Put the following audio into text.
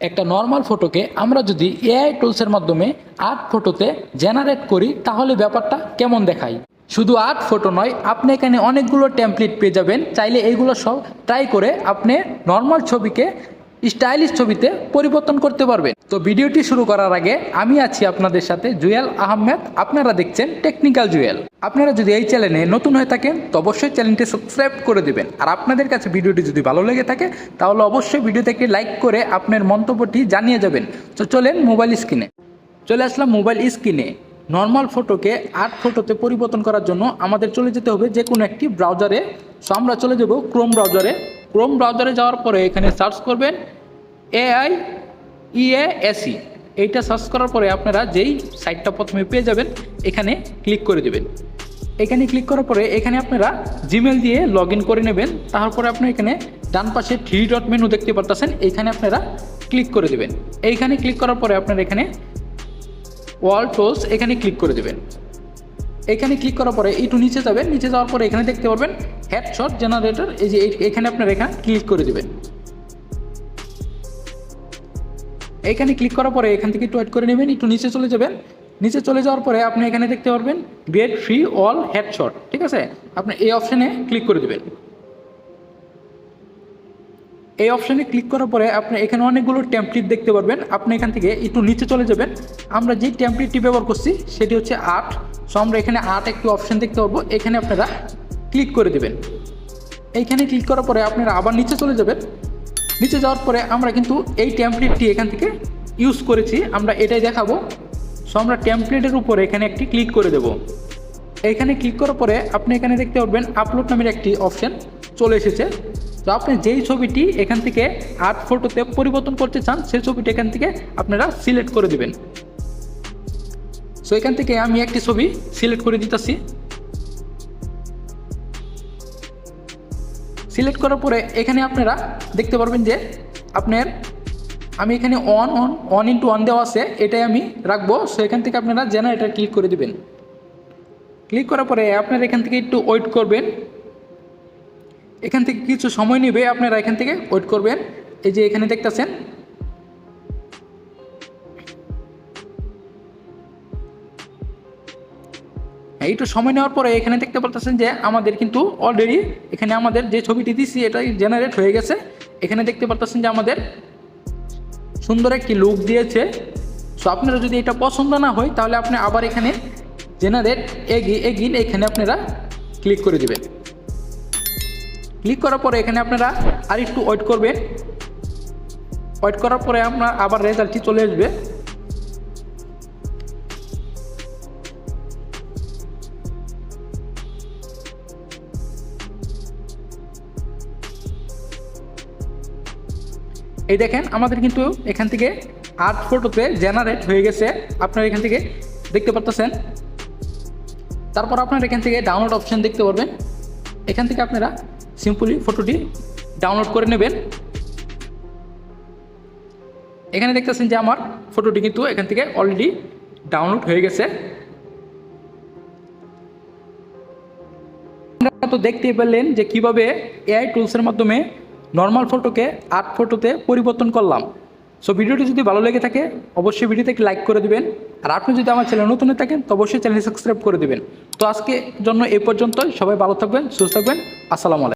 একটা নর্মাল ফটোকে আমরা যদি এআই টুলসের মাধ্যমে আর্ট ফটোতে জেনারেট করি তাহলে ব্যাপারটা কেমন দেখায়। শুধু আর্ট ফটো নয়, আপনি এখানে অনেকগুলো টেমপ্লেট পেয়ে যাবেন। চাইলে এইগুলো সব ট্রাই করে আপনি নর্মাল ছবিকে স্টাইলিশ ছবিতে পরিবর্তন করতে পারবেন। তো ভিডিওটি শুরু করার আগে আমি আছি আপনাদের সাথে জুয়েল আহমেদ। আপনারা দেখছেন টেকনিক্যাল জুয়েল। আপনারা যদি এই চ্যানেলে নতুন হয়ে থাকেন তো অবশ্যই চ্যানেলটি সাবস্ক্রাইব করে দেবেন। আর আপনাদের কাছে ভিডিওটি যদি ভালো লেগে থাকে তাহলে অবশ্যই ভিডিওতে একটি লাইক করে আপনার মন্তব্যটি জানিয়ে যাবেন। তো চলেন মোবাইল স্ক্রিনে চলে আসলাম। মোবাইল স্ক্রিনে নর্মাল ফটোকে আর্ট ফটোতে পরিবর্তন করার জন্য আমাদের চলে যেতে হবে যে কোনো একটি ব্রাউজারে। সো আমরা চলে যাব ক্রোম ব্রাউজারে। ক্রোম ব্রাউজারে যাওয়ার পরে এখানে সার্চ করবেন ai.normal। এইটা সার্চ করার পরে আপনারা যেই সাইটটা প্রথমে পেয়ে যাবেন এখানে ক্লিক করে দেবেন। এখানে ক্লিক করার পরে এখানে আপনারা জিমেল দিয়ে লগ ইন করে নেবেন। তারপরে আপনারা এখানে ডান পাশে 3 ডট মেনু দেখতে পারতেছেন, এইখানে আপনারা ক্লিক করে দেবেন। এইখানে ক্লিক করার পরে আপনারা এখানে ওয়াল টুলস এখানে ক্লিক করে দেবেন। এখানে ক্লিক করার পরে একটু নিচে যাবেন। নিচে যাওয়ার পরে এখানে দেখতে পারবেন হেডশট জেনারেটর। এই যে এখানে আপনারা এখানে ক্লিক করে দেবেন। এখানে ক্লিক করার পরে এখান থেকে একটু ওয়েট করে নেবেন, একটু নিচে চলে যাবেন। নিচে চলে যাওয়ার পরে আপনি এখানে দেখতে পারবেন গেট ফ্রি অল হেডশট। ঠিক আছে, আপনি এই অপশানে ক্লিক করে দেবেন। এই অপশানে ক্লিক করার পরে আপনি এখানে অনেকগুলো টেমপ্লেট দেখতে পারবেন। আপনি এখান থেকে একটু নিচে চলে যাবেন। আমরা যে টেমপ্লেটটি ব্যবহার করছি সেটি হচ্ছে আর্ট। সো আমরা এখানে আর্ট একটি অপশান দেখতে পারবো, এখানে আপনারা ক্লিক করে দেবেন। এইখানে ক্লিক করার পরে আপনারা আবার নিচে চলে যাবেন। নিচে যাওয়ার পরে আমরা কিন্তু এই টেমপ্লেটটি এখান থেকে ইউজ করেছি, আমরা এটাই দেখাবো। সো আমরা টেমপ্লেটের উপরে এখানে একটি ক্লিক করে দেব। এইখানে ক্লিক করার পরে আপনি এখানে দেখতে পারবেন আপলোড নামের একটি অপশান চলে এসেছে। তো আপনি যেই ছবিটি এখান থেকে আর্ট ফটোতে পরিবর্তন করতে চান সেই ছবিটি এখান থেকে আপনারা সিলেক্ট করে দেবেন। সো এখান থেকে আমি একটি ছবি সিলেক্ট করে দিতেছি। সিলেক্ট করার পরে এখানে আপনারা দেখতে পারবেন যে আমি এখানে অন ইন্টু ওয়ান দেওয়া আছে, এটাই আমি রাখবো। সো এখান থেকে আপনারা জেনারেটর ক্লিক করে দিবেন। ক্লিক করার পরে আপনারা এখান থেকে একটু ওয়েট করবেন। এখান থেকে কিছু সময় নেবে, আপনারা এখান থেকে ওয়েট করবেন। এই যে এখানে দেখতেছেন একটু সময় নেওয়ার পরে এখানে দেখতে পাচ্ছেন যে আমাদের কিন্তু অলরেডি এখানে আমাদের যে ছবিটি দিচ্ছি এটাই জেনারেট হয়ে গেছে। এখানে দেখতে পাচ্ছেন যে আমাদের সুন্দর একটি লুক দিয়েছে। সো আপনারা যদি এটা পছন্দ না হয় তাহলে আপনি আবার এখানে জেনারেট এগিন এখানে আপনারা ক্লিক করে দেবেন। ক্লিক করার পরে এখানে আপনারা আর একটু ওয়েট করবেন। ওয়েট করার পরে আপনার আবার রেজাল্টটি চলে আসবে। এই দেখেন আমাদের কিন্তু এখান থেকে আর্ট ফটোতে জেনারেট হয়ে গেছে, আপনারা এখান থেকে দেখতে পাচ্ছেন। তারপর আপনারা এখান থেকে ডাউনলোড অপশান দেখতে পারবেন। এখান থেকে আপনারা সিম্পলি ফটোটি ডাউনলোড করে নেবেন। এখানে দেখতেছেন যে আমার ফটোটি কিন্তু এখান থেকে অলরেডি ডাউনলোড হয়ে গেছে। আপনারা তো দেখতেই পেলেন যে কিভাবে এআই টুলসের মাধ্যমে নর্মাল ফটোকে আর্ট ফটোতে পরিবর্তন করলাম। সো ভিডিওটি যদি ভালো লেগে থাকে অবশ্যই ভিডিওতে একটি লাইক করে দিবেন। আর আপনি যদি আমার চ্যানেল নতুন হয়ে থাকেন তো অবশ্যই চ্যানেল সাবস্ক্রাইব করে দিবেন। তো আজকের জন্য এই পর্যন্তই। সবাই ভালো থাকবেন, সুস্থ থাকবেন। আসসালামু আলাইকুম।